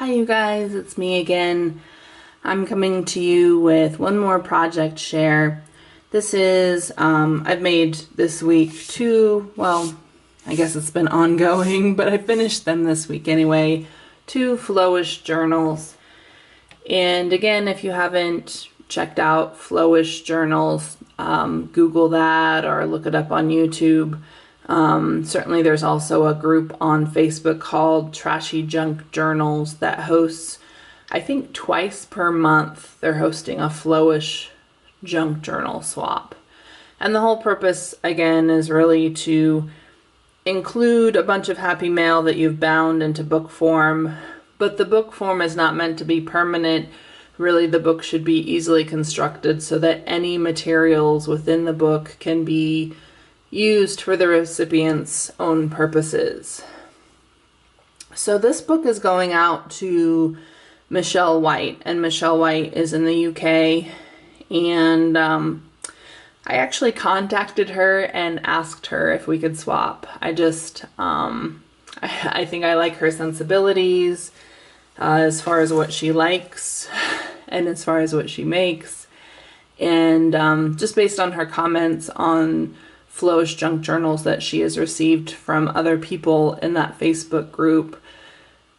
Hi you guys, it's me again. I'm coming to you with one more project share. This is, I've made this week I guess it's been ongoing, but I finished them this week anyway, 2 Flowish journals. And again, if you haven't checked out Flowish journals, Google that or look it up on YouTube. Certainly there's also a group on Facebook called Trashy Junk Journals that hosts, I think twice per month, they're hosting a Flowish junk journal swap. And the whole purpose, again, is really to include a bunch of happy mail that you've bound into book form, but the book form is not meant to be permanent. Really, the book should be easily constructed so that any materials within the book can be used for the recipient's own purposes. So this book is going out to Michelle White, and Michelle White is in the UK, and I actually contacted her and asked her if we could swap. I think I like her sensibilities as far as what she likes and as far as what she makes, and just based on her comments on Flowish junk journals that she has received from other people in that Facebook group,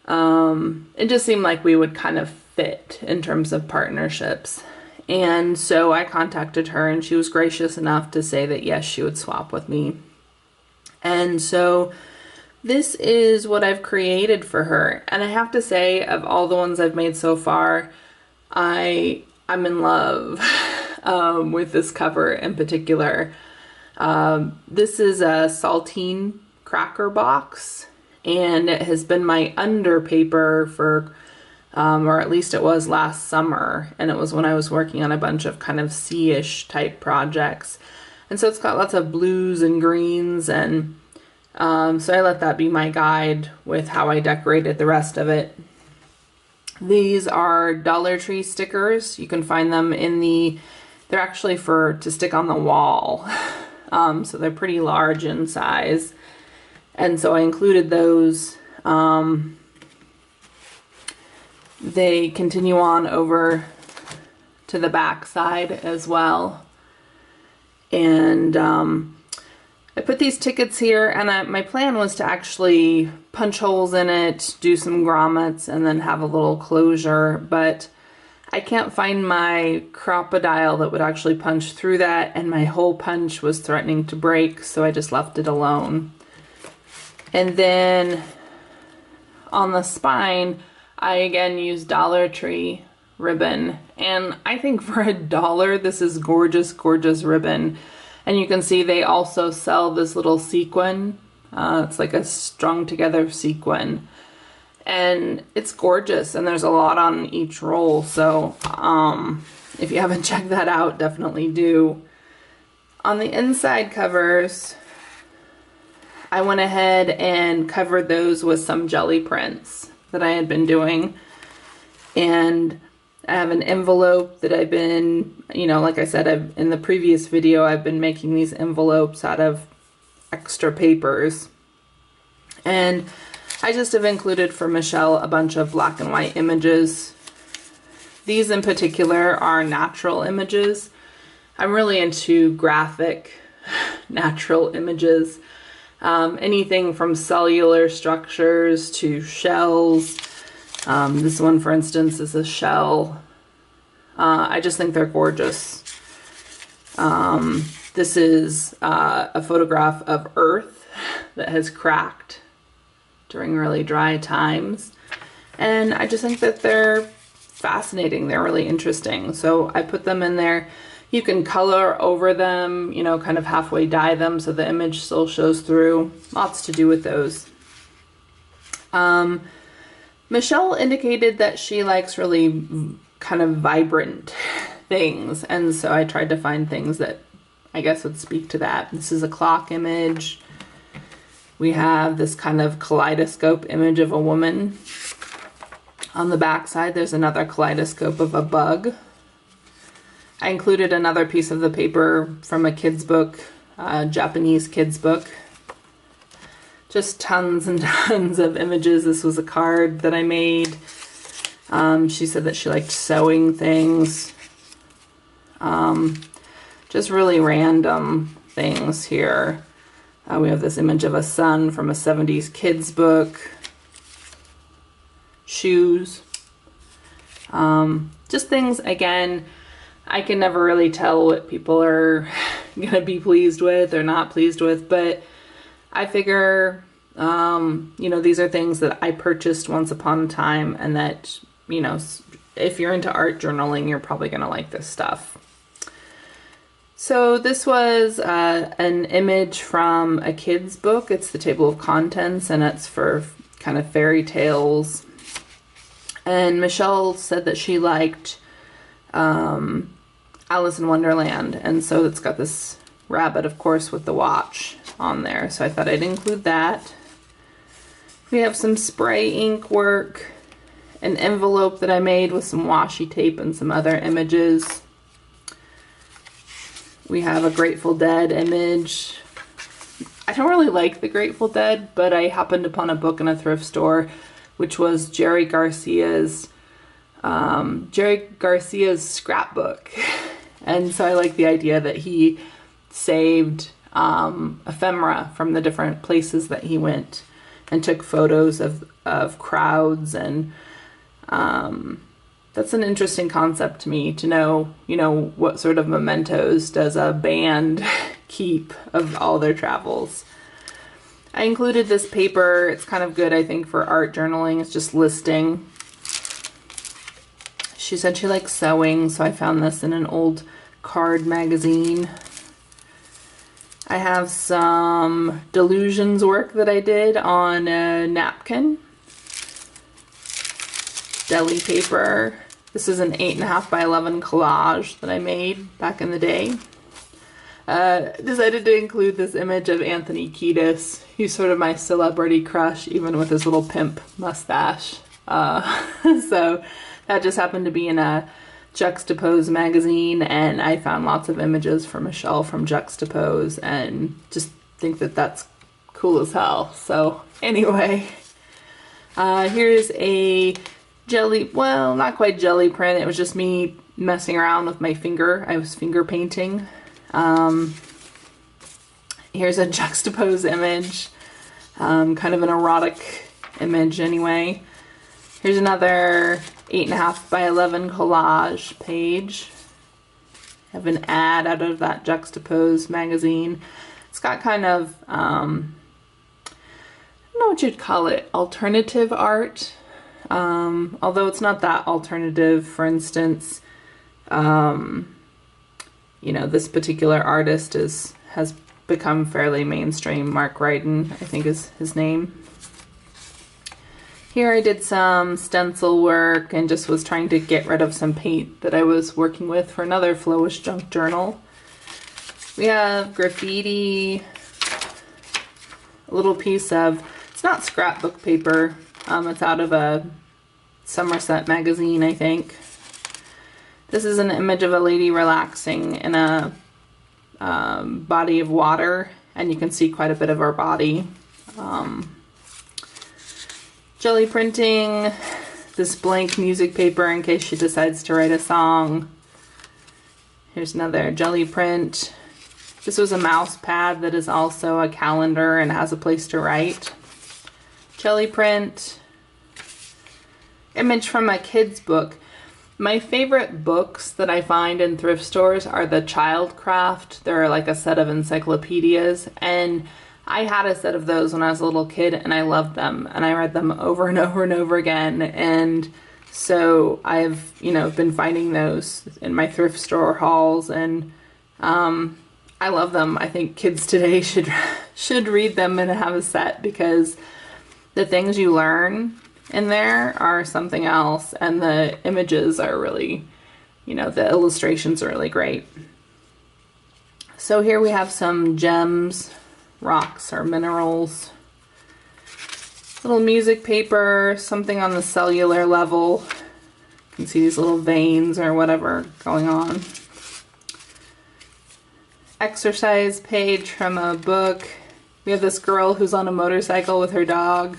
it just seemed like we would kind of fit in terms of partnerships. And so I contacted her, and she was gracious enough to say that yes, she would swap with me. And so this is what I've created for her. And I have to say, of all the ones I've made so far, I'm in love with this cover in particular. This is a saltine cracker box, and it has been my under paper for, or at least it was last summer, and it was when I was working on a bunch of kind of sea-ish type projects. And so it's got lots of blues and greens, and so I let that be my guide with how I decorated the rest of it. These are Dollar Tree stickers. You can find them they're actually to stick on the wall. So they're pretty large in size. And so I included those. They continue on over to the back side as well. And I put these tickets here, and my plan was to actually punch holes in it, do some grommets, and then have a little closure, but I can't find my crocodile that would actually punch through that, and my hole punch was threatening to break, so I just left it alone. And then on the spine, I again used Dollar Tree ribbon, and I think for $1 this is gorgeous, gorgeous ribbon. And you can see they also sell this little sequin. It's like a strung together sequin. And it's gorgeous, and there's a lot on each roll, so if you haven't checked that out, definitely do. On the inside covers, I went ahead and covered those with some jelly prints that I had been doing. And I have an envelope that I've been, like I said, in the previous video, I've been making these envelopes out of extra papers. And I just have included for Michelle a bunch of black and white images. These in particular are natural images. I'm really into graphic natural images. Anything from cellular structures to shells. This one, for instance, is a shell. I just think they're gorgeous. This is a photograph of Earth that has cracked during really dry times, and I just think that they're fascinating. They're really interesting, so I put them in there. You can color over them, kind of halfway dye them so the image still shows through. Lots to do with those. Michelle indicated that she likes really kind of vibrant things, and so I tried to find things that I guess would speak to that. This is a clock image. We have this kind of kaleidoscope image of a woman. On the back side, there's another kaleidoscope of a bug. I included another piece of the paper from a kid's book, a Japanese kid's book. Just tons and tons of images. This was a card that I made. She said that she liked sewing things. Just really random things here. We have this image of a sun from a 70s kids book. Shoes. Just things, again, I can never really tell what people are going to be pleased with or not pleased with, but I figure, you know, these are things that I purchased once upon a time, and that, you know, if you're into art journaling, you're probably going to like this stuff. So this was an image from a kid's book. It's the table of contents, and it's for kind of fairy tales. And Michelle said that she liked Alice in Wonderland, and so it's got this rabbit, of course, with the watch on there, so I thought I'd include that. We have some spray ink work, an envelope that I made with some washi tape and some other images. We have a Grateful Dead image. I don't really like the Grateful Dead, but I happened upon a book in a thrift store, which was Jerry Garcia's scrapbook. And so I like the idea that he saved ephemera from the different places that he went and took photos of crowds, and that's an interesting concept to me, to know, you know, what sort of mementos does a band keep of all their travels. I included this paper. It's kind of good, I think, for art journaling. It's just listing. She said she likes sewing, so I found this in an old card magazine. I have some Delusions work that I did on a napkin. Deli paper. This is an 8.5 by 11 collage that I made back in the day. Decided to include this image of Anthony Kiedis. He's sort of my celebrity crush, even with his little pimp mustache. So that just happened to be in a Juxtapose magazine, and I found lots of images for Michelle from Juxtapose, and just think that that's cool as hell. So anyway, here's a well, not quite jelly print. It was just me messing around with my finger. I was finger painting. Here's a Juxtapose image, kind of an erotic image anyway. Here's another 8.5 by 11 collage page. I have an ad out of that Juxtapose magazine. It's got kind of, I don't know what you'd call it, alternative art. Although it's not that alternative. For instance, you know, this particular artist has become fairly mainstream. Mark Ryden, I think is his name. Here I did some stencil work and just was trying to get rid of some paint that I was working with for another Flowish Junk journal. We have graffiti, a little piece of, it's not scrapbook paper, it's out of a Somerset magazine, I think. This is an image of a lady relaxing in a body of water, and you can see quite a bit of her body. Jelly printing this blank music paper in case she decides to write a song. Here's another jelly print. This was a mouse pad that is also a calendar and has a place to write. Jelly print. Image from a kid's book. My favorite books that I find in thrift stores are the Childcraft. They're like a set of encyclopedias, and I had a set of those when I was a little kid, and I loved them, and I read them over and over and over again. And so I've, you know, been finding those in my thrift store hauls, and I love them. I think kids today should read them and have a set, because the things you learn in there are something else, and the images are really, you know, the illustrations are really great. So here we have some gems, rocks or minerals, little music paper, something on the cellular level. You can see these little veins or whatever going on. Exercise page from a book. We have this girl who's on a motorcycle with her dog.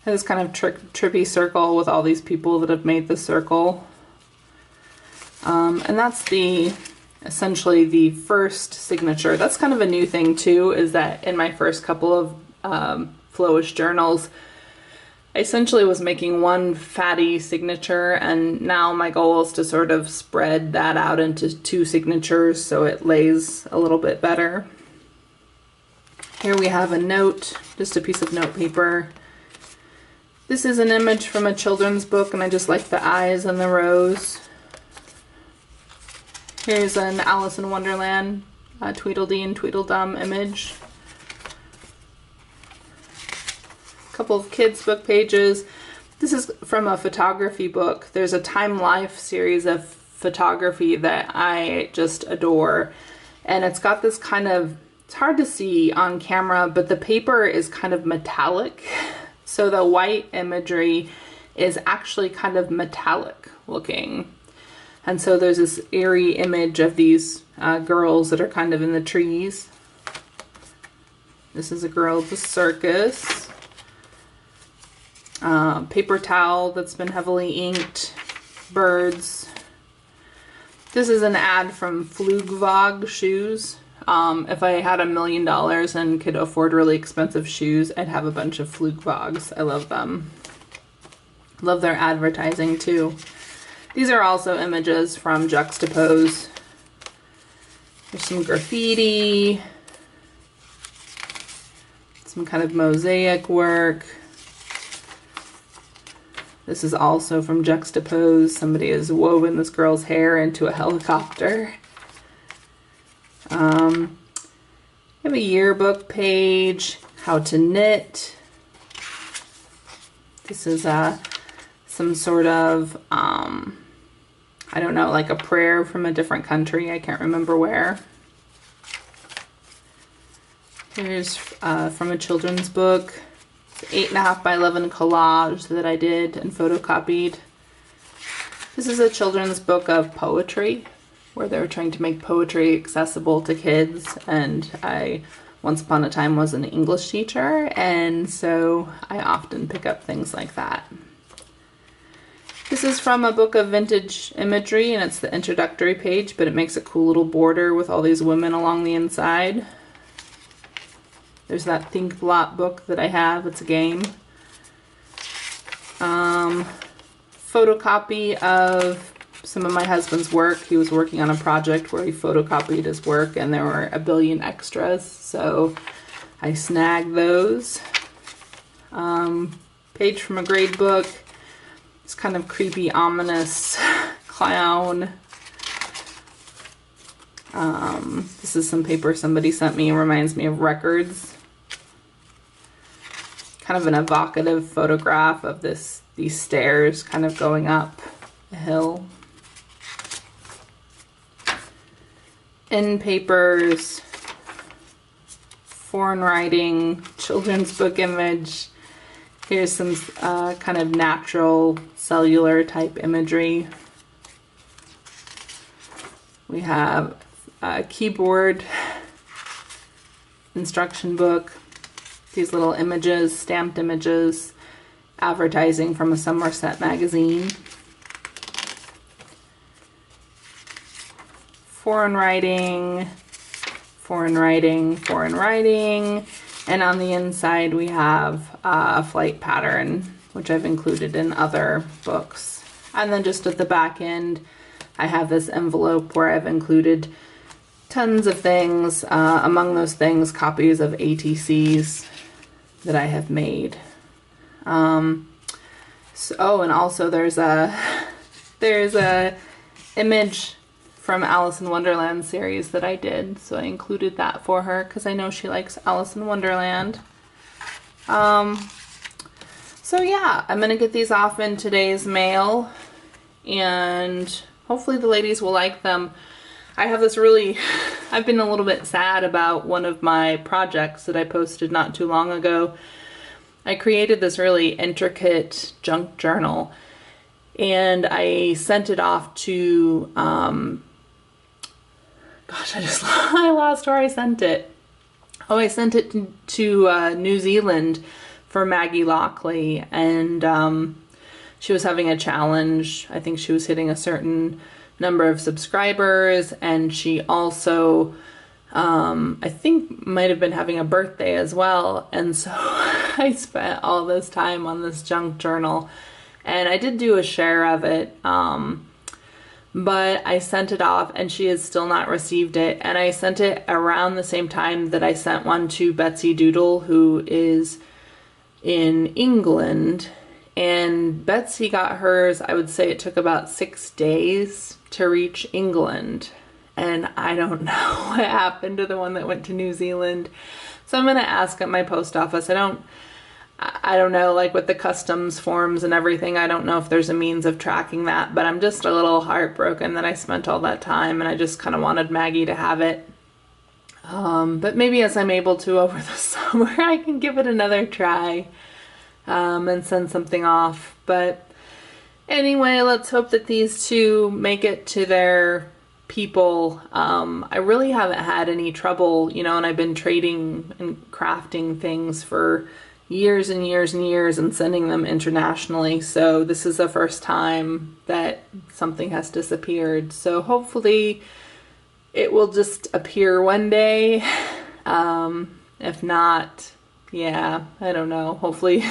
This kind of trippy circle with all these people that have made the circle. And that's essentially the first signature. That's kind of a new thing too, is that in my first couple of Flowish journals, I essentially was making one fatty signature, and now my goal is to sort of spread that out into 2 signatures so it lays a little bit better. Here we have a note, just a piece of note paper. This is an image from a children's book, and I just like the eyes and the rose. Here's an Alice in Wonderland Tweedledee and Tweedledum image. A couple of kids' book pages. This is from a photography book. There's a Time Life series of photography that I just adore. And it's got this kind of, it's hard to see on camera, but the paper is kind of metallic. So the white imagery is actually kind of metallic looking. And so there's this eerie image of these girls that are kind of in the trees. This is a girl at the circus. Paper towel that's been heavily inked. Birds. This is an ad from Flugvog shoes. If I had $1 million and could afford really expensive shoes, I'd have a bunch of Flugvogs. I love them. Love their advertising too. These are also images from Juxtapose. There's some graffiti, some kind of mosaic work. This is also from Juxtapose. Somebody has woven this girl's hair into a helicopter. I have a yearbook page, how to knit. This is some sort of, I don't know, like a prayer from a different country. I can't remember where. Here's from a children's book. It's 8.5 by 11 collage that I did and photocopied. This is a children's book of poetry, where they were trying to make poetry accessible to kids, and I once upon a time was an English teacher, and so I often pick up things like that. This is from a book of vintage imagery, and it's the introductory page, but it makes a cool little border with all these women along the inside. There's that Think Blot book that I have. It's a game. Photocopy of some of my husband's work. He was working on a project where he photocopied his work, and there were a billion extras, so I snagged those. Page from a grade book. This kind of creepy, ominous clown. This is some paper somebody sent me. It reminds me of records. Kind of an evocative photograph of these stairs kind of going up a hill. In papers, foreign writing, children's book image. Here's some kind of natural cellular type imagery. We have a keyboard instruction book. These little images, stamped images, advertising from a Somerset magazine. Foreign writing, foreign writing, foreign writing. And on the inside we have a flight pattern, which I've included in other books. And then just at the back end, I have this envelope where I've included tons of things. Among those things, copies of ATCs that I have made. And also there's a image from Alice in Wonderland series that I did, so I included that for her because I know she likes Alice in Wonderland. So yeah, I'm gonna get these off in today's mail, and hopefully the ladies will like them. I have this I've been a little bit sad about one of my projects that I posted not too long ago. I created this really intricate junk journal, and I sent it off to, gosh, I lost where I sent it. Oh, I sent it to New Zealand for Maggie Lockley, and she was having a challenge. I think she was hitting a certain number of subscribers, and she also I think might have been having a birthday as well. And so I spent all this time on this junk journal, and I did do a share of it, but I sent it off and she has still not received it. And I sent it around the same time that I sent one to Betsy Doodle, who is in England. And Betsy got hers, I would say it took about 6 days to reach England. And I don't know what happened to the one that went to New Zealand. So I'm going to ask at my post office. I don't know, like with the customs forms and everything, I don't know if there's a means of tracking that, but I'm just a little heartbroken that I spent all that time, and I just kind of wanted Maggie to have it. But maybe as I'm able to over the summer, I can give it another try, and send something off. But anyway, let's hope that these two make it to their people. I really haven't had any trouble, you know, and I've been trading and crafting things for years and years and years and sending them internationally. So this is the first time that something has disappeared. So hopefully it will just appear one day. If not, yeah, I don't know. Hopefully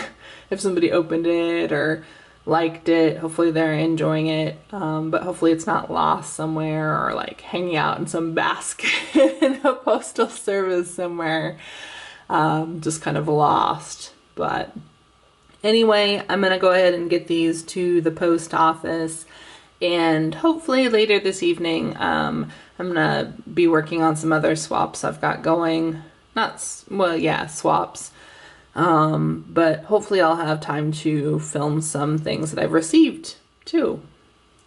if somebody opened it or liked it, hopefully they're enjoying it. But hopefully it's not lost somewhere or like hanging out in some basket in a postal service somewhere. Just kind of lost. But anyway, I'm gonna go ahead and get these to the post office, and hopefully later this evening I'm gonna be working on some other swaps I've got going. Swaps. But hopefully I'll have time to film some things that I've received too.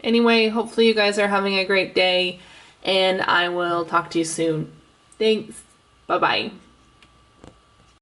Anyway, hopefully you guys are having a great day, and I will talk to you soon. Thanks. Bye-bye.